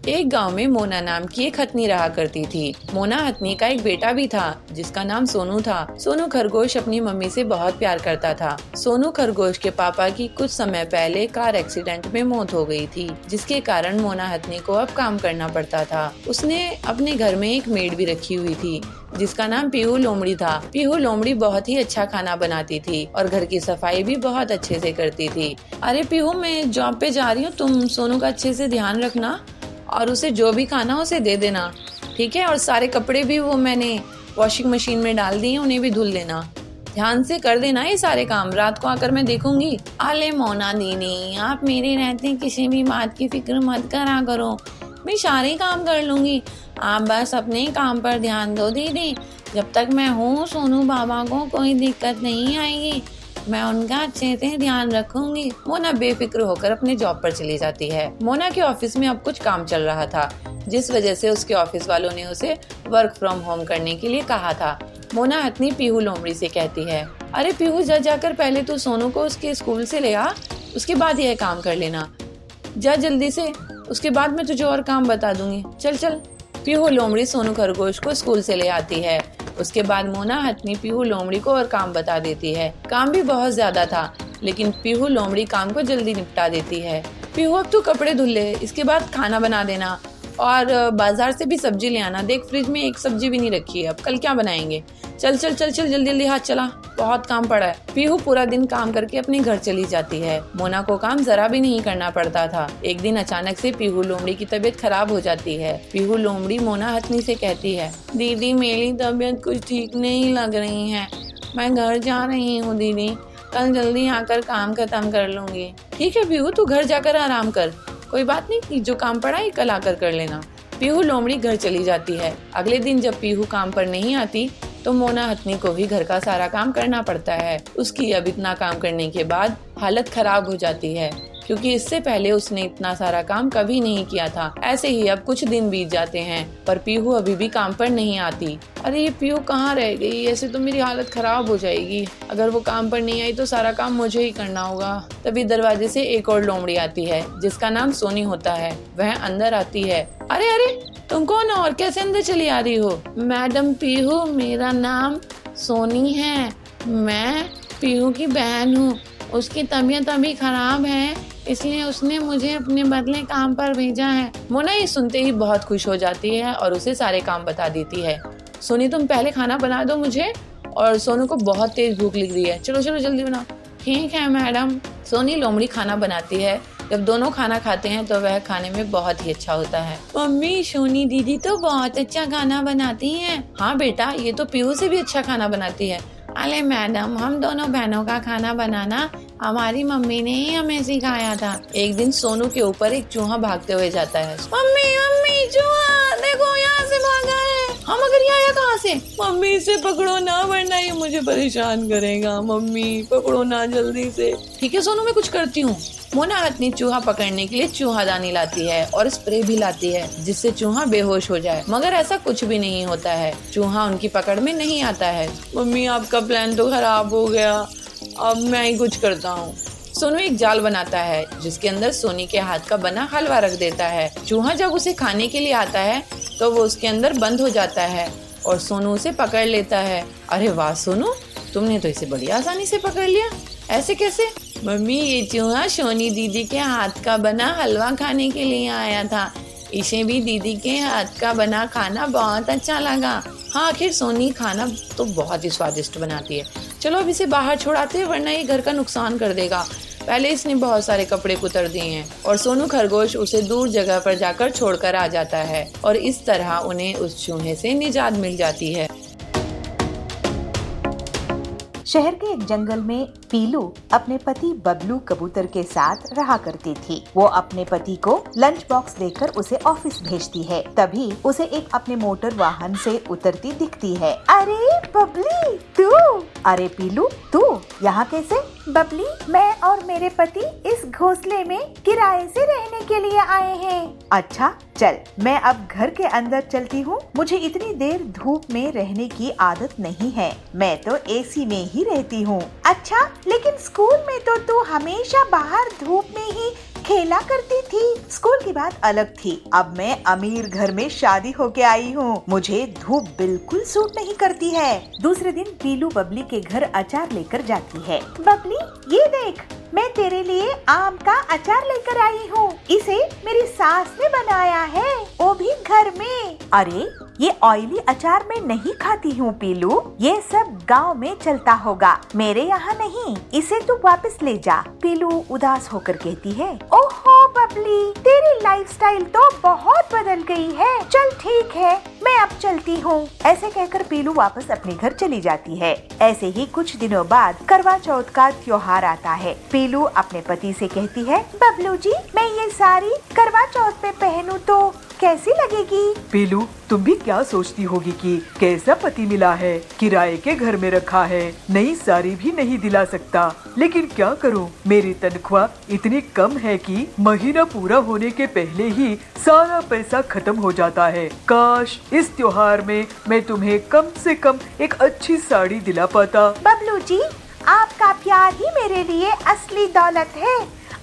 एक गांव में मोना नाम की एक हथनी रहा करती थी। मोना हथनी का एक बेटा भी था जिसका नाम सोनू था। सोनू खरगोश अपनी मम्मी से बहुत प्यार करता था। सोनू खरगोश के पापा की कुछ समय पहले कार एक्सीडेंट में मौत हो गई थी, जिसके कारण मोना हथनी को अब काम करना पड़ता था। उसने अपने घर में एक मेड भी रखी हुई थी जिसका नाम पीहू लोमड़ी था। पीहू लोमड़ी बहुत ही अच्छा खाना बनाती थी और घर की सफाई भी बहुत अच्छे से करती थी। अरे पीहू, मैं जॉब पे जा रही हूँ, तुम सोनू का अच्छे से ध्यान रखना और उसे जो भी खाना उसे दे देना, ठीक है? और सारे कपड़े भी वो मैंने वॉशिंग मशीन में डाल दिए, उन्हें भी धुल लेना। ध्यान से कर देना ये सारे काम, रात को आकर मैं देखूंगी। अले मोना दीदी, आप मेरे रहते किसी भी बात की फिक्र मत करा करो, मैं सारे काम कर लूंगी। आप बस अपने काम पर ध्यान दो दीदी। जब तक मैं हूँ सोनू बाबा को कोई दिक्कत नहीं आएगी, मैं उनका अच्छे से ध्यान रखूंगी। मोना बेफिक्र होकर अपने जॉब पर चली जाती है। मोना के ऑफिस में अब कुछ काम चल रहा था, जिस वजह से उसके ऑफिस वालों ने उसे वर्क फ्रॉम होम करने के लिए कहा था। मोना हथनी पीहू लोमड़ी से कहती है, अरे पीहू, जाकर पहले तो सोनू को उसके स्कूल से ले आ, उसके बाद यह काम कर लेना। जा जल्दी से, उसके बाद मैं तुझे और काम बता दूंगी। चल चल। पीहू लोमड़ी सोनू खरगोश को स्कूल से ले आती है। उसके बाद मोना हथनी पीहू लोमड़ी को और काम बता देती है। काम भी बहुत ज्यादा था, लेकिन पीहू लोमड़ी काम को जल्दी निपटा देती है। पीहू, अब तू कपड़े धुल ले, इसके बाद खाना बना देना और बाजार से भी सब्जी ले आना। देख, फ्रिज में एक सब्जी भी नहीं रखी है, अब कल क्या बनाएंगे? चल चल चल चल, जल्दी जल्दी हाथ चला, बहुत काम पड़ा है। पीहू पूरा दिन काम करके अपने घर चली जाती है। मोना को काम जरा भी नहीं करना पड़ता था। एक दिन अचानक से पीहू लोमड़ी की तबीयत खराब हो जाती है। पीहू लोमड़ी मोना हथनी से कहती है, दीदी मेरी तबीयत कुछ ठीक नहीं लग रही है, मैं घर जा रही हूँ दीदी, कल जल्दी आकर काम खत्म कर लूंगी। ठीक है पीहू, तू घर जाकर आराम कर, कोई बात नहीं, जो काम पड़ा है कल आकर कर लेना। पीहू लोमड़ी घर चली जाती है। अगले दिन जब पीहू काम पर नहीं आती तो मोना हथनी को ही घर का सारा काम करना पड़ता है। उसकी अब इतना काम करने के बाद हालत खराब हो जाती है, क्योंकि इससे पहले उसने इतना सारा काम कभी नहीं किया था। ऐसे ही अब कुछ दिन बीत जाते हैं, पर पीहू अभी भी काम पर नहीं आती। अरे ये पीहू कहाँ रह गई? ऐसे तो मेरी हालत खराब हो जाएगी। अगर वो काम पर नहीं आई तो सारा काम मुझे ही करना होगा। तभी दरवाजे से एक और लोमड़ी आती है जिसका नाम सोनी होता है। वह अंदर आती है। अरे अरे, तुम कौन हो और कैसे अंदर चली आ रही हो? मैडम पीहू, मेरा नाम सोनी है, मैं पीहू की बहन हूँ। उसकी तबीयत अभी खराब है, इसलिए उसने मुझे अपने बदले काम पर भेजा है। मोना ये सुनते ही बहुत खुश हो जाती है और उसे सारे काम बता देती है। सोनी, तुम पहले खाना बना दो मुझे, और सोनू को बहुत तेज भूख लग रही है, चलो चलो जल्दी बनाओ। ठीक है मैडम। सोनी लोमड़ी खाना बनाती है। जब दोनों खाना खाते हैं तो वह खाने में बहुत ही अच्छा होता है। मम्मी, सोनी दीदी तो बहुत अच्छा खाना बनाती है। हाँ बेटा, ये तो पीहू से भी अच्छा खाना बनाती है। अरे मैडम, हम दोनों बहनों का खाना बनाना हमारी मम्मी ने ही हमें सिखाया था। एक दिन सोनू के ऊपर एक चूहा भागते हुए जाता है। मम्मी मम्मी, चूहा देखो, यहाँ से भागा है। हम, मगर ये आया कहाँ से? मम्मी इसे पकड़ो ना, वरना ये मुझे परेशान करेगा। मम्मी पकड़ो ना जल्दी से। ठीक है सोनू, मैं कुछ करती हूँ। मोना हथनी चूहा पकड़ने के लिए चूहादानी लाती है और स्प्रे भी लाती है, जिससे चूहा बेहोश हो जाए, मगर ऐसा कुछ भी नहीं होता है। चूहा उनकी पकड़ में नहीं आता है। मम्मी, आपका प्लान तो खराब हो गया, अब मैं ही कुछ करता हूँ। सोनू एक जाल बनाता है जिसके अंदर सोनी के हाथ का बना हलवा रख देता है। चूहा जब उसे खाने के लिए आता है तो वो उसके अंदर बंद हो जाता है और सोनू उसे पकड़ लेता है। अरे वाह सोनू, तुमने तो इसे बड़ी आसानी से पकड़ लिया, ऐसे कैसे? मम्मी, ये चूहा सोनी दीदी के हाथ का बना हलवा खाने के लिए आया था, इसे भी दीदी के हाथ का बना खाना बहुत अच्छा लगा। हाँ, आखिर सोनी खाना तो बहुत ही स्वादिष्ट बनाती है। चलो अब इसे बाहर छोड़ाते हैं, वरना ये घर का नुकसान कर देगा। पहले इसने बहुत सारे कपड़े कुतर दिए हैं और सोनू खरगोश उसे दूर जगह पर जाकर छोड़कर आ जाता है और इस तरह उन्हें उस चूहे से निजात मिल जाती है। शहर के एक जंगल में पीलू अपने पति बबलू कबूतर के साथ रहा करती थी। वो अपने पति को लंच बॉक्स देकर उसे ऑफिस भेजती है। तभी उसे एक अपने मोटर वाहन से उतरती दिखती है। अरे बबली, तू? अरे पीलू, तू यहाँ कैसे? बबली, मैं और मेरे पति इस घोंसले में किराए से रहने के लिए आए हैं। अच्छा चल, मैं अब घर के अंदर चलती हूँ। मुझे इतनी देर धूप में रहने की आदत नहीं है, मैं तो एसी में ही रहती हूँ। अच्छा, लेकिन स्कूल में तो तू हमेशा बाहर धूप में ही खेला करती थी। स्कूल की बात अलग थी। अब मैं अमीर घर में शादी होके आई हूँ। मुझे धूप बिल्कुल सूट नहीं करती है। दूसरे दिन पीलू बबली के घर अचार लेकर जाती है। बबली, ये देख, मैं तेरे लिए आम का अचार लेकर आई हूँ। इसे मेरी सास ने बनाया है, वो भी घर में। अरे, ये ऑयली अचार मैं नहीं खाती हूँ पीलू। ये सब गांव में चलता होगा, मेरे यहाँ नहीं। इसे तू वापस ले जा। पीलू उदास होकर कहती है, ओहो बबली, तेरी लाइफस्टाइल तो बहुत बदल गई है। चल ठीक है, मैं अब चलती हूँ। ऐसे कहकर पीलू वापस अपने घर चली जाती है। ऐसे ही कुछ दिनों बाद करवा चौथ का त्योहार आता है। पीलू अपने पति से कहती है, बबलू जी, मैं ये साड़ी करवा चौथ पे पहनूं तो कैसी लगेगी? पीलू, तुम भी क्या सोचती होगी कि कैसा पति मिला है, किराए के घर में रखा है, नई साड़ी भी नहीं दिला सकता। लेकिन क्या करूं, मेरी तनख्वाह इतनी कम है कि महीना पूरा होने के पहले ही सारा पैसा खत्म हो जाता है। काश इस त्योहार में मैं तुम्हें कम से कम एक अच्छी साड़ी दिला पाता। बबलू जी, आपका प्यार ही मेरे लिए असली दौलत है।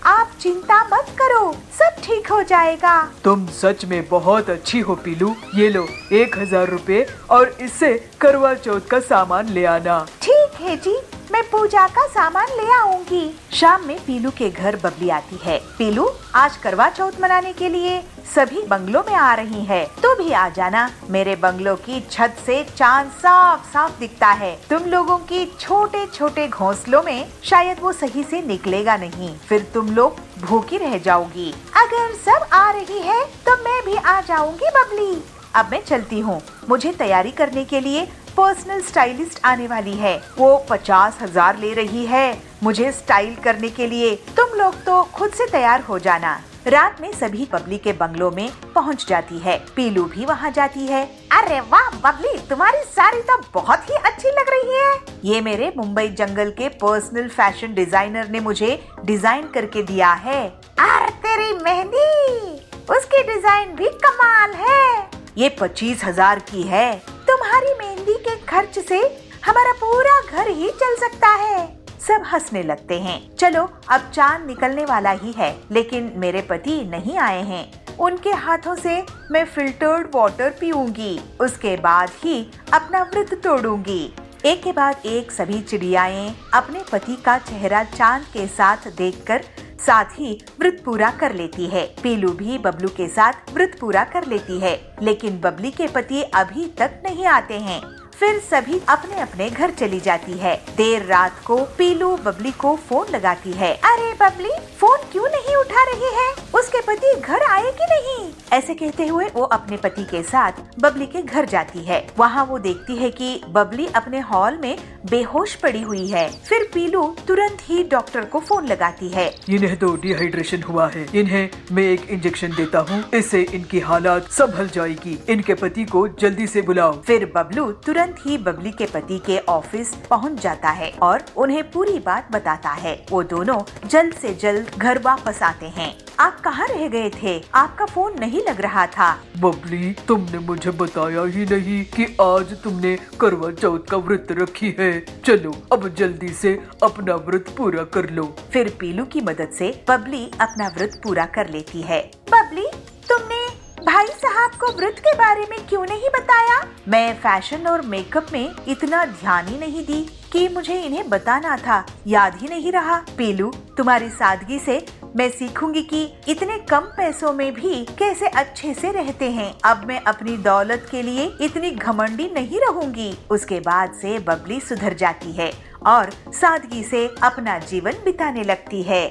आप चिंता मत करो, सब ठीक हो जाएगा। तुम सच में बहुत अच्छी हो पीलू। ये लो 1000 रुपए और इससे करवा चौथ का सामान ले आना। ठीक है जी, मैं पूजा का सामान ले आऊंगी। शाम में पीलू के घर बबली आती है। पीलू, आज करवा चौथ मनाने के लिए सभी बंगलों में आ रही है, तो भी आ जाना। मेरे बंगलों की छत से चांद साफ साफ दिखता है। तुम लोगों की छोटे छोटे घोंसलों में शायद वो सही से निकलेगा नहीं, फिर तुम लोग भूखी रह जाओगी। अगर सब आ रही है तो मैं भी आ जाऊंगी बबली। अब मैं चलती हूँ, मुझे तैयारी करने के लिए पर्सनल स्टाइलिस्ट आने वाली है। वो 50,000 ले रही है मुझे स्टाइल करने के लिए। तुम लोग तो खुद से तैयार हो जाना। रात में सभी बबली के बंगलों में पहुंच जाती है। पीलू भी वहां जाती है। अरे वाह बबली, तुम्हारी साड़ी तो बहुत ही अच्छी लग रही है। ये मेरे मुंबई जंगल के पर्सनल फैशन डिजाइनर ने मुझे डिजाइन करके दिया है। अरे तेरी मेहंदी, उसकी डिजाइन भी कमाल है। ये 25,000 की है। तुम्हारी मेहंदी के खर्च से हमारा पूरा घर ही चल सकता है। सब हंसने लगते हैं। चलो, अब चांद निकलने वाला ही है, लेकिन मेरे पति नहीं आए हैं। उनके हाथों से मैं फिल्टर्ड वाटर पीऊंगी, उसके बाद ही अपना व्रत तोड़ूंगी। एक के बाद एक सभी चिड़ियाएं अपने पति का चेहरा चांद के साथ देखकर साथ ही व्रत पूरा कर लेती है। पीलू भी बबलू के साथ व्रत पूरा कर लेती है, लेकिन बबली के पति अभी तक नहीं आते हैं। फिर सभी अपने अपने घर चली जाती है। देर रात को पीलू बबली को फोन लगाती है। अरे बबली, फोन क्यों नहीं उठा रही है? उसके पति घर आए कि नहीं? ऐसे कहते हुए वो अपने पति के साथ बबली के घर जाती है। वहाँ वो देखती है कि बबली अपने हॉल में बेहोश पड़ी हुई है। फिर पीलू तुरंत ही डॉक्टर को फोन लगाती है। इन्हें तो डिहाइड्रेशन हुआ है, इन्हें मैं एक इंजेक्शन देता हूँ, इससे इनकी हालात संभल जाएगी। इनके पति को जल्दी से बुलाओ। फिर बबलू तुरंत ही बबली के पति के ऑफिस पहुंच जाता है और उन्हें पूरी बात बताता है। वो दोनों जल्द से जल्द घर वापस आते हैं। आप कहाँ रह गए थे? आपका फोन नहीं लग रहा था। बबली, तुमने मुझे बताया ही नहीं कि आज तुमने करवा चौथ का व्रत रखी है। चलो अब जल्दी से अपना व्रत पूरा कर लो। फिर पीलू की मदद से बबली अपना व्रत पूरा कर लेती है। बबली, तुमने भाई साहब को व्रत के बारे में क्यों नहीं बताया? मैं फैशन और मेकअप में इतना ध्यान ही नहीं दी कि मुझे इन्हें बताना था, याद ही नहीं रहा। पीलू, तुम्हारी सादगी से मैं सीखूंगी कि इतने कम पैसों में भी कैसे अच्छे से रहते हैं। अब मैं अपनी दौलत के लिए इतनी घमंडी नहीं रहूंगी। उसके बाद से बबली सुधर जाती है और सादगी से अपना जीवन बिताने लगती है।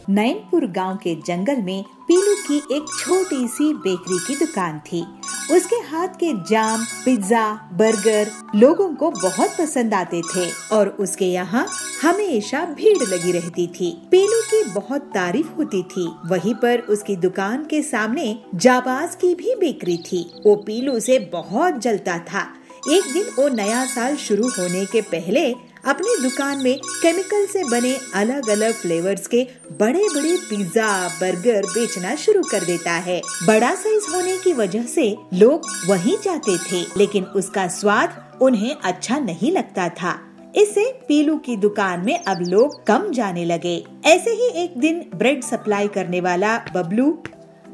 नैनपुर गांव के जंगल में पीलू की एक छोटी सी बेकरी की दुकान थी। उसके हाथ के जाम, पिज्जा, बर्गर लोगों को बहुत पसंद आते थे और उसके यहाँ हमेशा भीड़ लगी रहती थी। पीलू की बहुत तारीफ होती थी। वहीं पर उसकी दुकान के सामने जाबाज की भी बेकरी थी। वो पीलू से बहुत जलता था। एक दिन वो नया साल शुरू होने के पहले अपनी दुकान में केमिकल से बने अलग अलग फ्लेवर्स के बड़े बड़े पिज्जा, बर्गर बेचना शुरू कर देता है। बड़ा साइज होने की वजह से लोग वहीं जाते थे, लेकिन उसका स्वाद उन्हें अच्छा नहीं लगता था। इससे पीलू की दुकान में अब लोग कम जाने लगे। ऐसे ही एक दिन ब्रेड सप्लाई करने वाला बबलू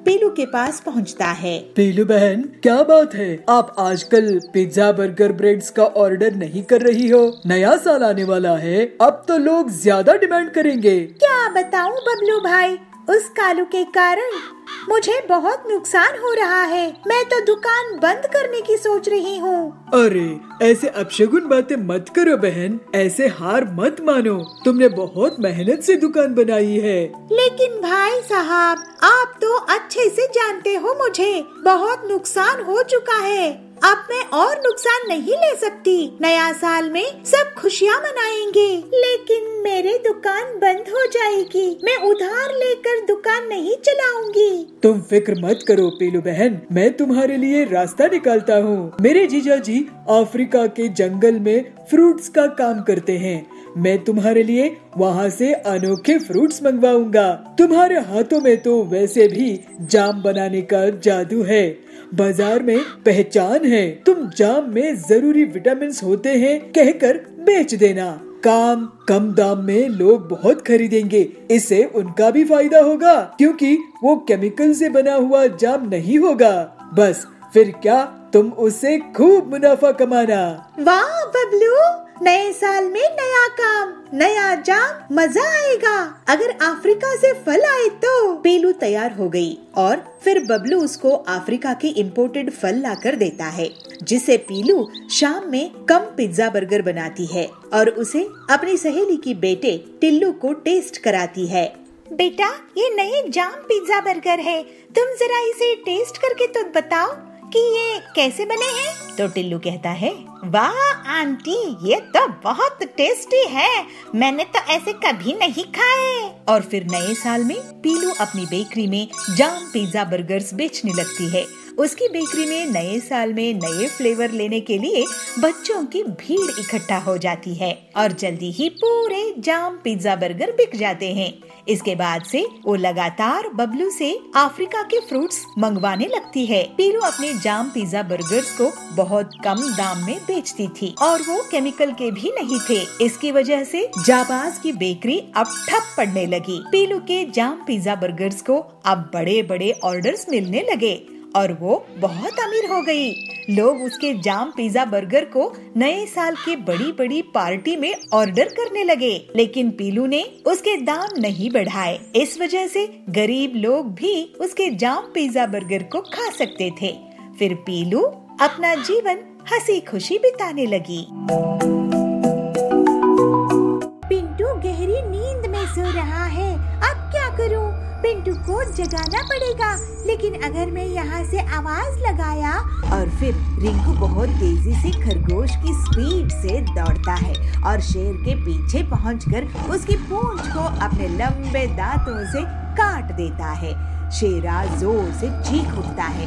पीलू के पास पहुंचता है। पीलू बहन, क्या बात है, आप आजकल पिज्जा बर्गर ब्रेड्स का ऑर्डर नहीं कर रही हो? नया साल आने वाला है, अब तो लोग ज्यादा डिमांड करेंगे। क्या बताऊं बबलू भाई, उस कालू के कारण मुझे बहुत नुकसान हो रहा है। मैं तो दुकान बंद करने की सोच रही हूँ। अरे ऐसे अपशगुन बातें मत करो बहन, ऐसे हार मत मानो। तुमने बहुत मेहनत से दुकान बनाई है। लेकिन भाई साहब, आप तो अच्छे से जानते हो मुझे बहुत नुकसान हो चुका है। अब मैं और नुकसान नहीं ले सकती। नया साल में सब खुशियाँ मनाएंगे, लेकिन मेरी दुकान बंद हो जाएगी। मैं उधार लेकर दुकान नहीं चलाऊंगी। तुम फिक्र मत करो पीलू बहन, मैं तुम्हारे लिए रास्ता निकालता हूँ। मेरे जीजा जी अफ्रीका के जंगल में फ्रूट्स का काम करते हैं। मैं तुम्हारे लिए वहाँ से अनोखे फ्रूट्स मंगवाऊंगा। तुम्हारे हाथों में तो वैसे भी जाम बनाने का जादू है, बाजार में पहचान है। तुम जाम में जरूरी विटामिन होते हैं कहकर बेच देना। काम कम दाम में लोग बहुत खरीदेंगे, इससे उनका भी फायदा होगा क्योंकि वो केमिकल से बना हुआ जाम नहीं होगा। बस फिर क्या, तुम उससे खूब मुनाफा कमाना। वाह बबलू, नए साल में नया काम, नया जाम, मजा आएगा। अगर अफ्रीका से फल आए तो। पीलू तैयार हो गई और फिर बबलू उसको अफ्रीका के इम्पोर्टेड फल लाकर देता है, जिससे पीलू शाम में कम पिज्जा बर्गर बनाती है और उसे अपनी सहेली की बेटे टिल्लू को टेस्ट कराती है। बेटा, ये नए जाम पिज्जा बर्गर है, तुम जरा इसे टेस्ट करके तो बताओ कि ये कैसे बने हैं। तो टिल्लू कहता है, वाह आंटी, ये तो बहुत टेस्टी है, मैंने तो ऐसे कभी नहीं खाए। और फिर नए साल में पीलू अपनी बेकरी में जाम पिज्जा बर्गर्स बेचने लगती है। उसकी बेकरी में नए साल में नए फ्लेवर लेने के लिए बच्चों की भीड़ इकट्ठा हो जाती है और जल्दी ही पूरे जाम पिज्जा बर्गर बिक जाते हैं। इसके बाद से वो लगातार बबलू से अफ्रीका के फ्रूट्स मंगवाने लगती है। पीलू अपने जाम पिज्जा बर्गर्स को बहुत कम दाम में बेचती थी और वो केमिकल के भी नहीं थे। इसकी वजह से जाबाज की बेकरी अब ठप पड़ने लगी। पीलू के जाम पिज्जा बर्गर्स को अब बड़े बड़े ऑर्डर्स मिलने लगे और वो बहुत अमीर हो गई। लोग उसके जाम पिज्जा बर्गर को नए साल की बड़ी बड़ी पार्टी में ऑर्डर करने लगे, लेकिन पीलू ने उसके दाम नहीं बढ़ाए। इस वजह से गरीब लोग भी उसके जाम पिज्जा बर्गर को खा सकते थे। फिर पीलू अपना जीवन हंसी खुशी बिताने लगी। पिंटू गहरी नींद में सो रहा है, अब क्या करूं? पिंटू को जगाना पड़ेगा, लेकिन अगर मैं यहाँ से आवाज लगाया। और फिर रिंकू बहुत तेजी से खरगोश की स्पीड से दौड़ता है और शेर के पीछे पहुंचकर उसकी पूंछ को अपने लंबे दांतों से काट देता है। शेरा जोर से चीख उठता है।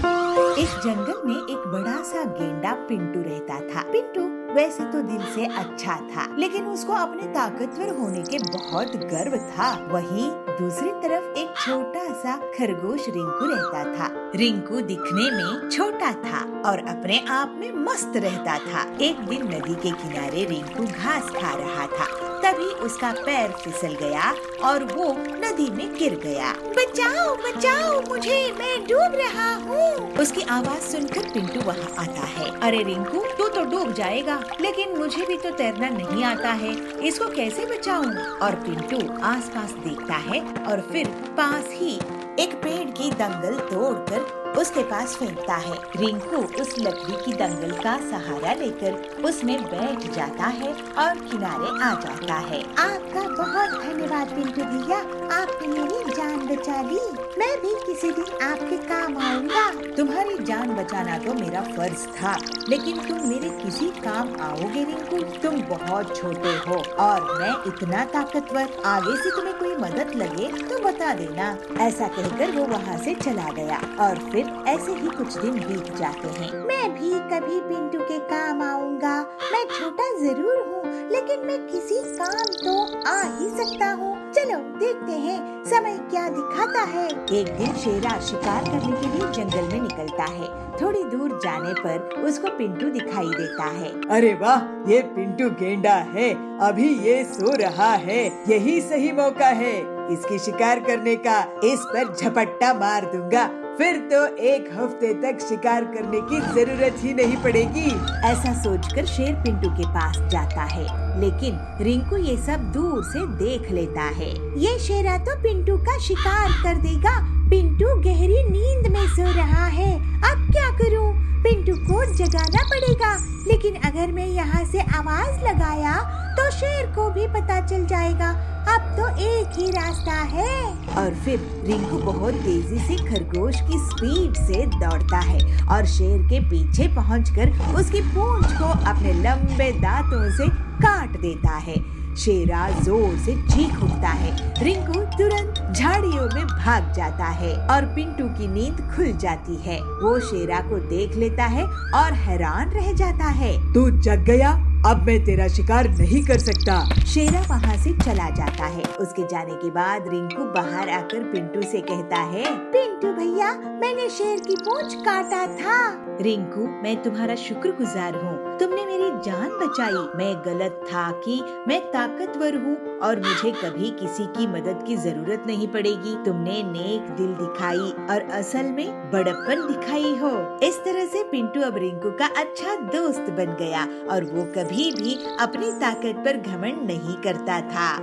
इस जंगल में एक बड़ा सा गेंडा पिंटू रहता था। पिंटू वैसे तो दिल से अच्छा था, लेकिन उसको अपने ताकतवर होने के बहुत गर्व था। वहीं दूसरी तरफ एक छोटा सा खरगोश रिंकू रहता था। रिंकू दिखने में छोटा था और अपने आप में मस्त रहता था। एक दिन नदी के किनारे रिंकू घास खा रहा था, तभी उसका पैर फिसल गया और वो नदी में गिर गया। बचाओ बचाओ मुझे, मैं डूब रहा हूँ। उसकी आवाज सुनकर पिंटू वहाँ आता है। अरे रिंकू, तू तो डूब जाएगा, लेकिन मुझे भी तो तैरना नहीं आता है, इसको कैसे बचाऊं? और पिंटू आसपास देखता है और फिर पास ही एक पेड़ की दंगल तोड़कर उसके पास फेंकता है। रिंकू उस लकड़ी की दंगल का सहारा लेकर उसमें बैठ जाता है और किनारे आ जाता है। आपका बहुत धन्यवाद पिंटू भैया, आपने मेरी जान बचा ली। मैं भी किसी दिन आपके काम आऊंगा। तुम्हारी जान बचाना तो मेरा फर्ज था, लेकिन तुम मेरे किसी काम आओगे रिंकू? तुम बहुत छोटे हो और मैं इतना ताकतवर। आगे से तुम्हें कोई मदद लगे तो बता देना। ऐसा कहकर वो वहाँ से चला गया और फिर ऐसे ही कुछ दिन बीत जाते हैं। मैं भी कभी पिंटू के काम आऊंगा। मैं छोटा जरूर हूँ, लेकिन मैं किसी काम तो आ ही सकता हूँ। चलो देखते हैं समय क्या दिखाता है। एक दिन शेरा शिकार करने के लिए जंगल में निकलता है। थोड़ी दूर जाने पर उसको पिंटू दिखाई देता है। अरे वाह, ये पिंटू गेंडा है, अभी ये सो रहा है, यही सही मौका है इसकी शिकार करने का। इस पर झपट्टा मार दूंगा, फिर तो एक हफ्ते तक शिकार करने की जरूरत ही नहीं पड़ेगी। ऐसा सोचकर शेर पिंटू के पास जाता है, लेकिन रिंकू ये सब दूर से देख लेता है। ये शेरा तो पिंटू का शिकार कर देगा। पिंटू गहरी नींद में सो रहा है, अब क्या करूं? पिंटू को जगाना पड़ेगा, लेकिन अगर मैं यहाँ से आवाज लगाया तो शेर को भी पता चल जाएगा। अब तो एक ही रास्ता है। और फिर रिंकू बहुत तेजी से खरगोश की स्पीड से दौड़ता है और शेर के पीछे पहुंचकर उसकी पूंछ को अपने लंबे दांतों से काट देता है। शेरा जोर से चीख उठता है। रिंकू तुरंत झाड़ियों में भाग जाता है और पिंटू की नींद खुल जाती है। वो शेरा को देख लेता है और हैरान रह जाता है। तू जग गया, अब मैं तेरा शिकार नहीं कर सकता। शेरा वहाँ से चला जाता है। उसके जाने के बाद रिंकू बाहर आकर पिंटू से कहता है, पिंटू भैया, मैंने शेर की पूंछ काटा था। रिंकू, मैं तुम्हारा शुक्रगुजार हूँ, तुमने मेरी जान बचाई। मैं गलत था कि मैं ताकतवर हूँ और मुझे कभी किसी की मदद की जरूरत नहीं पड़ेगी। तुमने नेक दिल दिखाई और असल में बड़प्पन दिखाई हो। इस तरह से पिंटू अब रिंकू का अच्छा दोस्त बन गया और वो कभी भी अपनी ताकत पर घमंड नहीं करता था।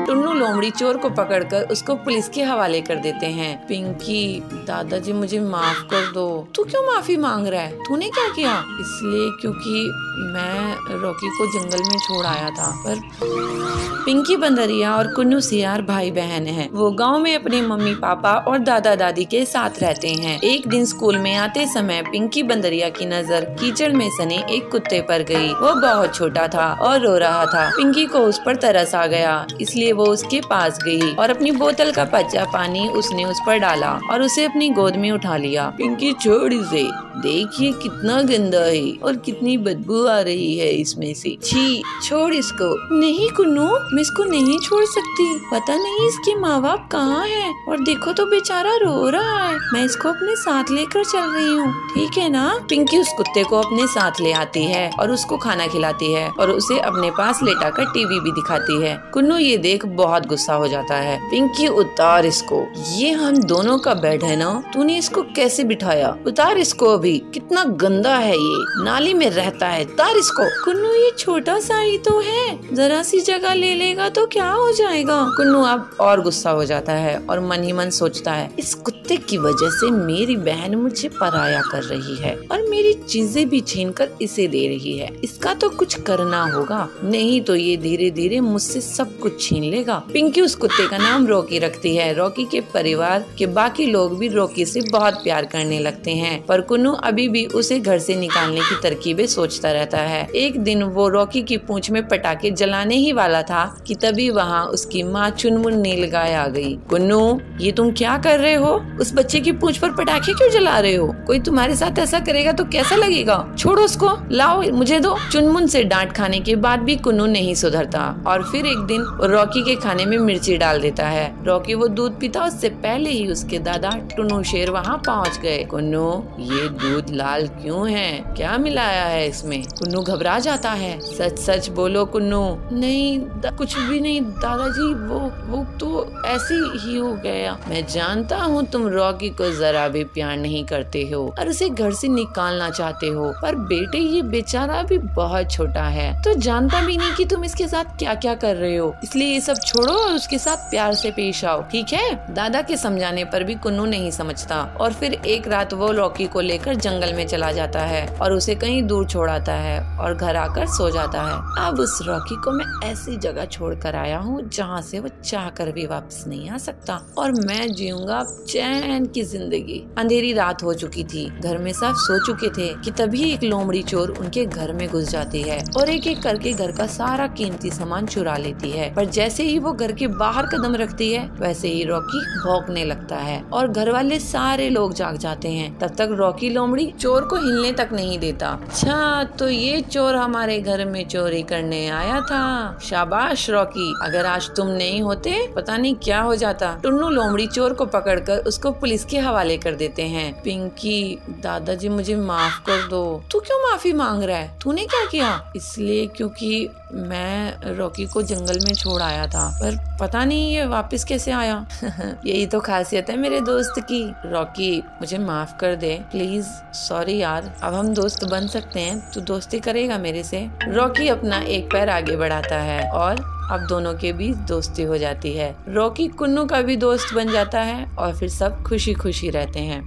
टुन्नू लोमड़ी चोर को पकड़कर उसको पुलिस के हवाले कर देते हैं। पिंकी, दादाजी मुझे माफ कर दो। तू क्यों माफी मांग रहा है? तूने क्या किया? इसलिए क्योंकि मैं रॉकी को जंगल में छोड़ आया था। पर पिंकी बंदरिया और कुन्नू सियार भाई बहन हैं। वो गांव में अपने मम्मी पापा और दादा दादी के साथ रहते हैं। एक दिन स्कूल में आते समय पिंकी बंदरिया की नजर कीचड़ में सने एक कुत्ते पर गई। वो बहुत छोटा था और रो रहा था। पिंकी को उस पर तरस आ गया, इसलिए वो उसके पास गई और अपनी बोतल का कच्चा पानी उसने उस पर डाला और उसे अपनी गोद में उठा लिया। पिंकी, छोड़ इसे, देखिए कितना गंदा है और कितनी बदबू आ रही है इसमें से। छी, छोड़ इसको। नहीं कुन्नू, मैं इसको नहीं छोड़ सकती। पता नहीं इसके माँ बाप कहाँ हैं और देखो तो बेचारा रो रहा है। मैं इसको अपने साथ लेकर चल रही हूँ, ठीक है ना? पिंकी उस कुत्ते को अपने साथ ले आती है और उसको खाना खिलाती है और उसे अपने पास लेटाकर टीवी भी दिखाती है। कुन्नू ये देख बहुत गुस्सा हो जाता है। पिंकी, उतार इसको, ये हम दोनों का बेड है ना, तूने इसको कैसे बिठाया? उतार इसको, अभी कितना गंदा है ये, नाली में रहता है, उतार इसको। कुन्नू, ये छोटा सा ही तो है, जरा सी जगह ले लेगा तो क्या हो जाएगा? कुन्नू अब और गुस्सा हो जाता है और मन ही मन सोचता है, इस कुत्ते की वजह से मेरी बहन मुझे पराया कर रही है और मेरी चीजें भी छीन कर इसे दे रही है। इसका तो कुछ करना होगा, नहीं तो ये धीरे धीरे मुझसे सब कुछ छीन लेगा। पिंकी उस कुत्ते का नाम रॉकी रखती है। रॉकी के परिवार के बाकी लोग भी रॉकी से बहुत प्यार करने लगते हैं, पर कुन्नू अभी भी उसे घर से निकालने की तरकीबें सोचता रहता है। एक दिन वो रॉकी की पूंछ में पटाखे जलाने ही वाला था कि तभी वहाँ उसकी माँ चुनमुन नीलगाय आ गई। कुन्नू, ये तुम क्या कर रहे हो? उस बच्चे की पूंछ पर पटाखे क्यों जला रहे हो? कोई तुम्हारे साथ ऐसा करेगा तो कैसा लगेगा? छोड़ो उसको, लाओ मुझे दो। चुनमुन से डांट खाने के बाद भी कुन्नू नहीं सुधरता और फिर एक दिन रॉकी के खाने में मिर्ची डाल देता है। रॉकी वो दूध पीता उससे पहले ही उसके दादा टुन्नू शेर वहाँ पहुँच गए। कुन्नू, ये दूध लाल क्यों है? क्या मिलाया है इसमें? कुन्नू घबरा जाता है। सच सच बोलो कुन्नू। नहीं, कुछ भी नहीं दादाजी, वो तो ऐसे ही हो गया। मैं जानता हूँ तुम रॉकी को जरा भी प्यार नहीं करते हो और उसे घर से निकालना चाहते हो, पर बेटे ये बेचारा भी बहुत छोटा है, तो जानता भी नहीं कि तुम इसके साथ क्या क्या कर रहे हो। इसलिए ये सब छोड़ो और उसके साथ प्यार से पेश आओ, ठीक है? दादा के समझाने पर भी कुन्नू नहीं समझता और फिर एक रात वो रॉकी को लेकर जंगल में चला जाता है और उसे कहीं दूर छोड़ाता है और घर आकर सो जाता है। अब उस रॉकी को मैं ऐसी जगह छोड़ कर आया हूँ जहाँ से वो चाह कर भी वापस नहीं आ सकता और मैं जीऊंगा चैन की जिंदगी। अंधेरी रात हो चुकी थी, घर में सब सो चुके थे कि तभी एक लोमड़ी चोर उनके घर में घुस जाती है और एक एक करके घर का सारा कीमती सामान चुरा लेती है। पर जैसे जैसे ही वो घर के बाहर कदम रखती है वैसे ही रॉकी भौंकने लगता है और घर वाले सारे लोग जाग जाते हैं। तब तक रॉकी लोमड़ी चोर को हिलने तक नहीं देता। अच्छा, तो ये चोर हमारे घर में चोरी करने आया था। शाबाश रॉकी, अगर आज तुम नहीं होते पता नहीं क्या हो जाता। टुन्नू लोमड़ी चोर को पकड़कर उसको पुलिस के हवाले कर देते हैं। पिंकी, दादाजी मुझे माफ कर दो। तू क्यों माफी मांग रहा है? तूने क्या किया? इसलिए क्योंकि मैं रॉकी को जंगल में छोड़ आया था, पर पता नहीं ये वापस कैसे आया। यही तो खासियत है मेरे दोस्त की। रॉकी मुझे माफ कर दे प्लीज। सॉरी यार, अब हम दोस्त बन सकते हैं। तू दोस्ती करेगा मेरे से? रॉकी अपना एक पैर आगे बढ़ाता है और अब दोनों के बीच दोस्ती हो जाती है। रॉकी कुन्नू का भी दोस्त बन जाता है और फिर सब खुशी खुशी रहते हैं।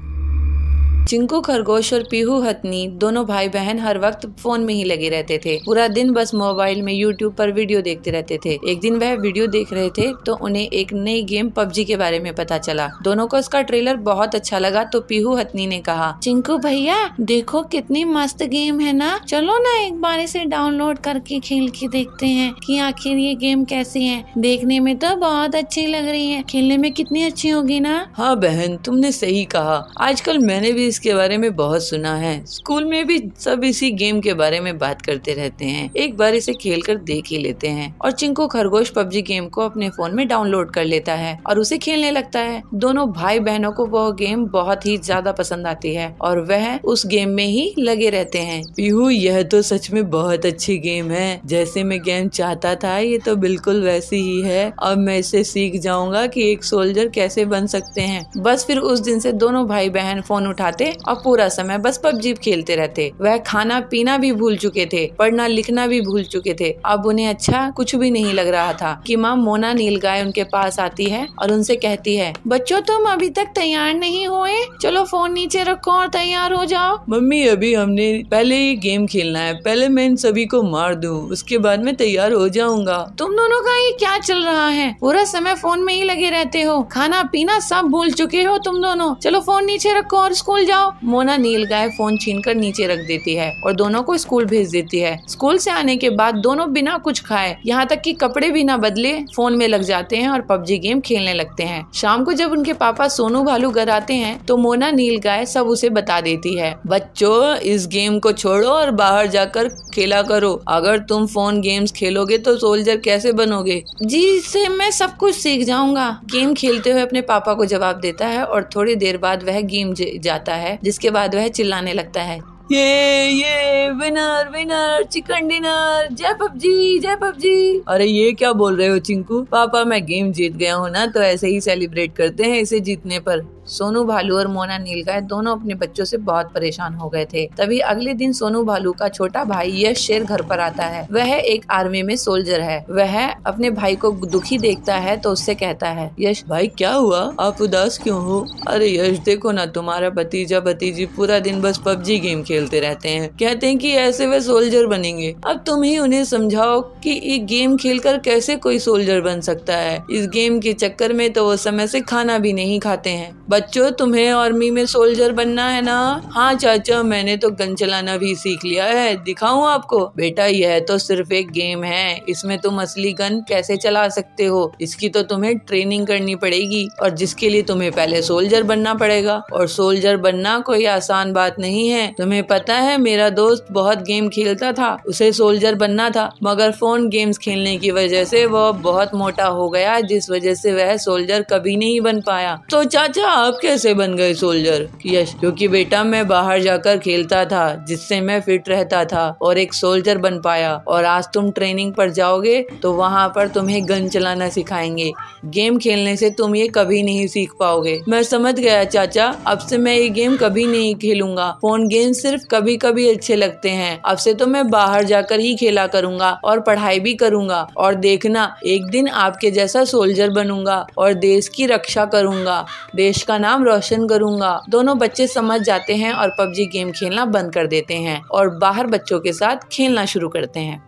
चिंकू खरगोश और पीहू हथनी दोनों भाई बहन हर वक्त फोन में ही लगे रहते थे। पूरा दिन बस मोबाइल में यूट्यूब पर वीडियो देखते रहते थे। एक दिन वह वीडियो देख रहे थे तो उन्हें एक नई गेम पबजी के बारे में पता चला। दोनों को उसका ट्रेलर बहुत अच्छा लगा तो पीहू हथनी ने कहा, चिंकू भैया देखो कितनी मस्त गेम है ना, चलो ना एक बार इसे डाउनलोड करके खेल के देखते हैं कि आखिर ये गेम कैसी है। देखने में तो बहुत अच्छी लग रही है, खेलने में कितनी अच्छी होगी ना। हाँ बहन, तुमने सही कहा। आजकल मैंने भी इसके बारे में बहुत सुना है। स्कूल में भी सब इसी गेम के बारे में बात करते रहते हैं। एक बार इसे खेलकर देख ही लेते हैं। और चिंकू खरगोश पबजी गेम को अपने फोन में डाउनलोड कर लेता है और उसे खेलने लगता है। दोनों भाई बहनों को वह गेम बहुत ही ज्यादा पसंद आती है और वह उस गेम में ही लगे रहते हैं। पीहू, यह तो सच में बहुत अच्छी गेम है। जैसे मैं गेम चाहता था ये तो बिल्कुल वैसी ही है। अब मैं इसे सीख जाऊंगा कि एक सोल्जर कैसे बन सकते हैं। बस फिर उस दिन से दोनों भाई बहन फोन उठाते और पूरा समय बस पबजी खेलते रहते। वह खाना पीना भी भूल चुके थे, पढ़ना लिखना भी भूल चुके थे। अब उन्हें अच्छा कुछ भी नहीं लग रहा था कि माँ मोना नीलगाय उनके पास आती है और उनसे कहती है, बच्चों तुम अभी तक तैयार नहीं हुए, चलो फोन नीचे रखो और तैयार हो जाओ। मम्मी, अभी हमने पहले ये गेम खेलना है। पहले मैं इन सभी को मार दूं, उसके बाद मैं तैयार हो जाऊंगा। तुम दोनों का ये क्या चल रहा है? पूरा समय फोन में ही लगे रहते हो, खाना पीना सब भूल चुके हो तुम दोनों। चलो फोन नीचे रखो और स्कूल जाओ। मोना नीलगाय फोन छीनकर नीचे रख देती है और दोनों को स्कूल भेज देती है। स्कूल से आने के बाद दोनों बिना कुछ खाए, यहाँ तक कि कपड़े भी ना बदले, फोन में लग जाते हैं और पबजी गेम खेलने लगते हैं। शाम को जब उनके पापा सोनू भालू घर आते हैं तो मोना नीलगाय सब उसे बता देती है। बच्चों, इस गेम को छोड़ो और बाहर जाकर खेला करो। अगर तुम फोन गेम्स खेलोगे तो सोल्जर कैसे बनोगे? जी, इससे मैं सब कुछ सीख जाऊंगा। गेम खेलते हुए अपने पापा को जवाब देता है और थोड़ी देर बाद वह गेम जाता है, जिसके बाद वह चिल्लाने लगता है, ये विनर विनर चिकन डिनर, जय पबजी जय पबजी। अरे ये क्या बोल रहे हो चिंकू? पापा मैं गेम जीत गया हूँ ना, तो ऐसे ही सेलिब्रेट करते हैं इसे जीतने पर। सोनू भालू और मोना नीलगाय दोनों अपने बच्चों से बहुत परेशान हो गए थे। तभी अगले दिन सोनू भालू का छोटा भाई यश शेर घर पर आता है। वह एक आर्मी में सोल्जर है। वह अपने भाई को दुखी देखता है तो उससे कहता है, यश भाई क्या हुआ, आप उदास क्यों हो? अरे यश देखो ना, तुम्हारा भतीजा भतीजी पूरा दिन बस पबजी गेम खेलते रहते हैं, कहते हैं कि ऐसे वे सोल्जर बनेंगे। अब तुम ही उन्हें समझाओ कि ये गेम खेलकर कैसे कोई सोल्जर बन सकता है। इस गेम के चक्कर में तो वो समय से खाना भी नहीं खाते हैं। बच्चों, तुम्हें आर्मी में सोल्जर बनना है ना? हाँ चाचा, मैंने तो गन चलाना भी सीख लिया है, दिखाऊं आपको? बेटा यह तो सिर्फ एक गेम है, इसमें तुम असली गन कैसे चला सकते हो? इसकी तो तुम्हें ट्रेनिंग करनी पड़ेगी और जिसके लिए तुम्हें पहले सोल्जर बनना पड़ेगा। और सोल्जर बनना कोई आसान बात नहीं है। तुम्हें पता है मेरा दोस्त बहुत गेम खेलता था, उसे सोल्जर बनना था, मगर फोन गेम्स खेलने की वजह से वह बहुत मोटा हो गया, जिस वजह से वह सोल्जर कभी नहीं बन पाया। तो चाचा आप कैसे बन गए सोल्जर? यश, क्योंकि बेटा मैं बाहर जाकर खेलता था, जिससे मैं फिट रहता था और एक सोल्जर बन पाया। और आज तुम ट्रेनिंग पर जाओगे तो वहाँ पर तुम्हें गन चलाना सिखाएंगे। गेम खेलने से तुम ये कभी नहीं सीख पाओगे। मैं समझ गया चाचा, अब से मैं ये गेम कभी नहीं खेलूंगा। फोन गेम सिर्फ कभी कभी अच्छे लगते हैं। अब से तो मैं बाहर जाकर ही खेला करूंगा और पढ़ाई भी करूंगा। और देखना, एक दिन आपके जैसा सोल्जर बनूंगा और देश की रक्षा करूंगा, देश का नाम रोशन करूंगा। दोनों बच्चे समझ जाते हैं और पबजी गेम खेलना बंद कर देते हैं और बाहर बच्चों के साथ खेलना शुरू करते हैं।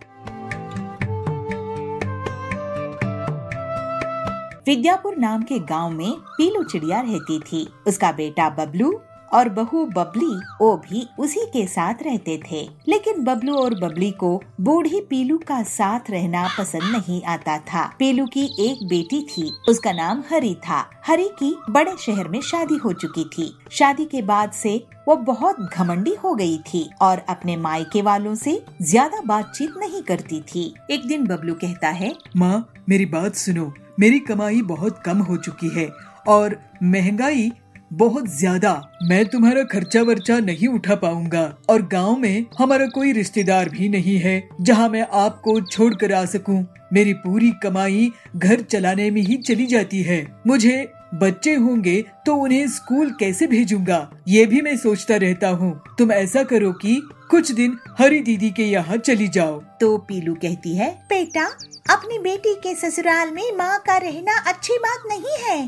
विद्यापुर नाम के गांव में पीलू चिड़िया रहती थी। उसका बेटा बबलू और बहू बबली वो भी उसी के साथ रहते थे। लेकिन बबलू और बबली को बूढ़ी पीलू का साथ रहना पसंद नहीं आता था। पीलू की एक बेटी थी, उसका नाम हरी था। हरी की बड़े शहर में शादी हो चुकी थी। शादी के बाद से वो बहुत घमंडी हो गई थी और अपने मायके वालों से ज्यादा बातचीत नहीं करती थी। एक दिन बबलू कहता है, माँ मेरी बात सुनो, मेरी कमाई बहुत कम हो चुकी है और महंगाई बहुत ज्यादा। मैं तुम्हारा खर्चा वर्चा नहीं उठा पाऊंगा और गांव में हमारा कोई रिश्तेदार भी नहीं है जहां मैं आपको छोड़ कर आ सकूं। मेरी पूरी कमाई घर चलाने में ही चली जाती है। मुझे बच्चे होंगे तो उन्हें स्कूल कैसे भेजूंगा, ये भी मैं सोचता रहता हूँ। तुम ऐसा करो कि कुछ दिन हरी दीदी के यहाँ चली जाओ। तो पीलू कहती है, बेटा अपनी बेटी के ससुराल में माँ का रहना अच्छी बात नहीं है,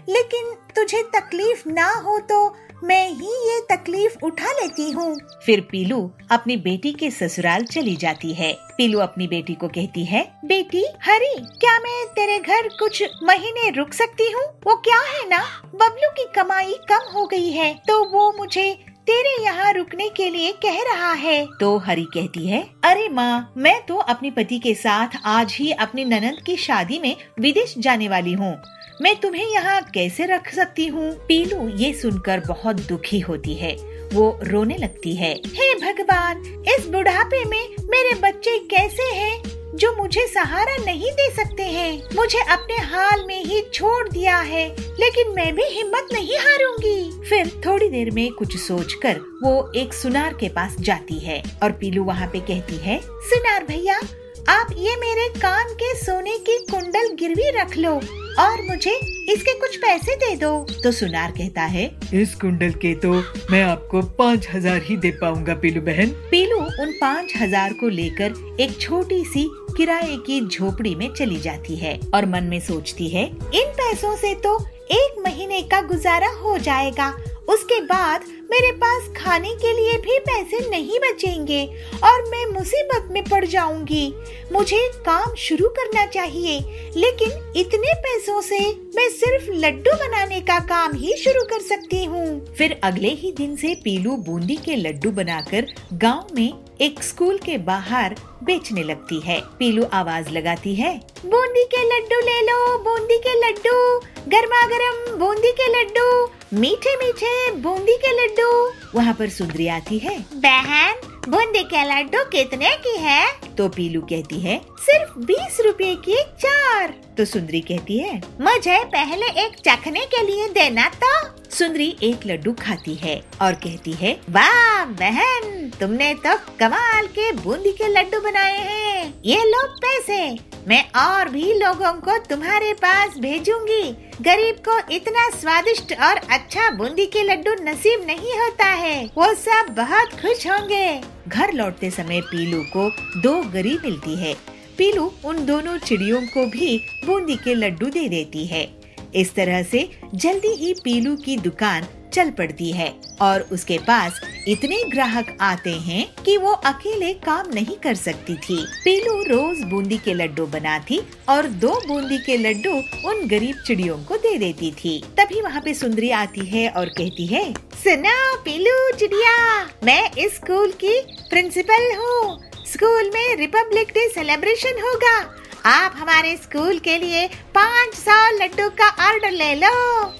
लेकिन तुझे तकलीफ ना हो तो मैं ही ये तकलीफ उठा लेती हूँ। फिर पीलू अपनी बेटी के ससुराल चली जाती है। पीलू अपनी बेटी को कहती है, बेटी हरी, क्या मैं तेरे घर कुछ महीने रुक सकती हूँ? वो क्या है ना, बबलू की कमाई कम हो गई है तो वो मुझे तेरे यहाँ रुकने के लिए कह रहा है। तो हरी कहती है, अरे माँ, मैं तो अपने पति के साथ आज ही अपनी ननद की शादी में विदेश जाने वाली हूँ। मैं तुम्हें यहाँ कैसे रख सकती हूँ? पीलू ये सुनकर बहुत दुखी होती है। वो रोने लगती है। हे भगवान, इस बुढ़ापे में मेरे बच्चे कैसे हैं जो मुझे सहारा नहीं दे सकते हैं। मुझे अपने हाल में ही छोड़ दिया है, लेकिन मैं भी हिम्मत नहीं हारूंगी। फिर थोड़ी देर में कुछ सोचकर वो एक सुनार के पास जाती है और पीलू वहाँ पे कहती है, सुनार भैया, आप ये मेरे कान के सोने की कुंडल गिरवी रख लो और मुझे इसके कुछ पैसे दे दो। तो सुनार कहता है, इस कुंडल के तो मैं आपको 5,000 ही दे पाऊंगा पीलू बहन। पीलू उन 5,000 को लेकर एक छोटी सी किराए की झोपड़ी में चली जाती है और मन में सोचती है, इन पैसों से तो 1 महीने का गुजारा हो जाएगा। उसके बाद मेरे पास खाने के लिए भी पैसे नहीं बचेंगे और मैं मुसीबत में पड़ जाऊंगी। मुझे काम शुरू करना चाहिए, लेकिन इतने पैसों से मैं सिर्फ लड्डू बनाने का काम ही शुरू कर सकती हूँ। फिर अगले ही दिन से पीलू बूंदी के लड्डू बनाकर गांव में एक स्कूल के बाहर बेचने लगती है। पीलू आवाज लगाती है, बूंदी के लड्डू ले लो, बूंदी के लड्डू, गर्मा गर्म बूंदी के लड्डू, मीठे मीठे बूंदी के लड्डू। वहाँ पर सुंदरी आती है, बहन बूंदी के लड्डू कितने की है? तो पीलू कहती है, सिर्फ 20 रुपए की 4। तो सुंदरी कहती है, मुझे पहले एक चखने के लिए देना तो। सुंदरी एक लड्डू खाती है और कहती है, वाह बहन, तुमने तो कमाल के बूंदी के लड्डू बनाए हैं। ये लो पैसे, मैं और भी लोगों को तुम्हारे पास भेजूंगी। गरीब को इतना स्वादिष्ट और अच्छा बूंदी के लड्डू नसीब नहीं होता है, वो सब बहुत खुश होंगे। घर लौटते समय पीलू को 2 गरी मिलती है। पीलू उन दोनों चिड़ियों को भी बूंदी के लड्डू दे देती है। इस तरह से जल्दी ही पीलू की दुकान चल पड़ती है और उसके पास इतने ग्राहक आते हैं कि वो अकेले काम नहीं कर सकती थी। पीलू रोज बूंदी के लड्डू बनाती और 2 बूंदी के लड्डू उन गरीब चिड़ियों को दे देती थी। तभी वहाँ पे सुंदरी आती है और कहती है, सुनो पीलू चिड़िया, मैं इस स्कूल की प्रिंसिपल हूँ। स्कूल में रिपब्लिक डे सेलिब्रेशन होगा। आप हमारे स्कूल के लिए 500 लड्डू का ऑर्डर ले लो।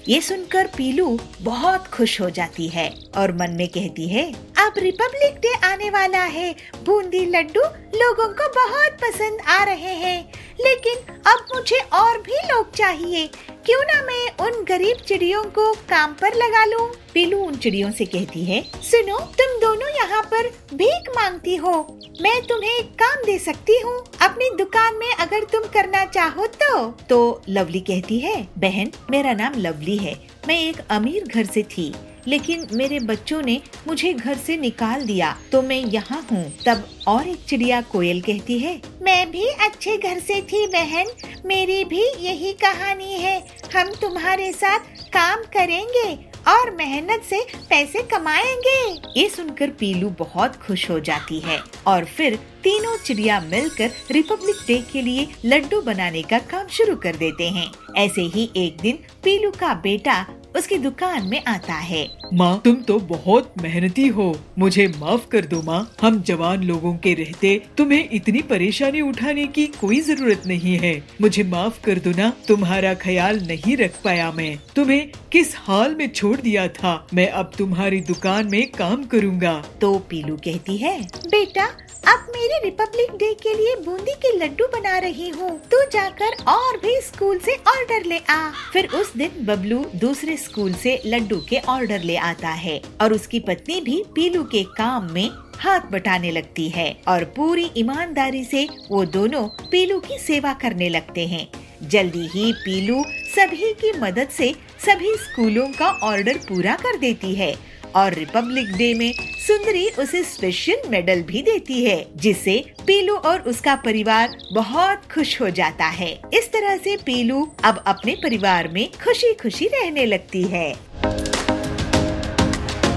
ये सुनकर पीलू बहुत खुश हो जाती है और मन में कहती है, अब रिपब्लिक डे आने वाला है, बूंदी लड्डू लोगों को बहुत पसंद आ रहे हैं, लेकिन अब मुझे और भी लोग चाहिए। क्यों ना मैं उन गरीब चिड़ियों को काम पर लगा लूं? पीलू उन चिड़ियों से कहती है, सुनो, तुम दोनों यहाँ पर भीख मांगती हो, मैं तुम्हें काम दे सकती हूँ अपनी दुकान में अगर तुम करना चाहो तो। लवली कहती है, बहन मेरा नाम लवली है, मैं एक अमीर घर से थी, लेकिन मेरे बच्चों ने मुझे घर से निकाल दिया तो मैं यहाँ हूँ। तब और एक चिड़िया कोयल कहती है, मैं भी अच्छे घर से थी बहन, मेरी भी यही कहानी है। हम तुम्हारे साथ काम करेंगे और मेहनत से पैसे कमाएंगे। ये सुनकर पीलू बहुत खुश हो जाती है और फिर तीनों चिड़िया मिलकर रिपब्लिक डे के लिए लड्डू बनाने का काम शुरू कर देते हैं। ऐसे ही एक दिन पीलू का बेटा उसकी दुकान में आता है। माँ, तुम तो बहुत मेहनती हो, मुझे माफ कर दो माँ। हम जवान लोगों के रहते तुम्हें इतनी परेशानी उठाने की कोई जरूरत नहीं है। मुझे माफ कर दो ना, तुम्हारा ख्याल नहीं रख पाया मैं। तुम्हें किस हाल में छोड़ दिया था। मैं अब तुम्हारी दुकान में काम करूँगा। तो पीलू कहती है, बेटा अब मेरे रिपब्लिक डे के लिए बूंदी के लड्डू बना रही हूँ, तू जाकर और भी स्कूल से ऑर्डर ले आ। फिर उस दिन बबलू दूसरे स्कूल से लड्डू के ऑर्डर ले आता है और उसकी पत्नी भी पीलू के काम में हाथ बटाने लगती है और पूरी ईमानदारी से वो दोनों पीलू की सेवा करने लगते हैं। जल्दी ही पीलू सभी की मदद से सभी स्कूलों का ऑर्डर पूरा कर देती है और रिपब्लिक डे में सुंदरी उसे स्पेशल मेडल भी देती है, जिससे पीलू और उसका परिवार बहुत खुश हो जाता है। इस तरह से पीलू अब अपने परिवार में खुशी खुशी रहने लगती है।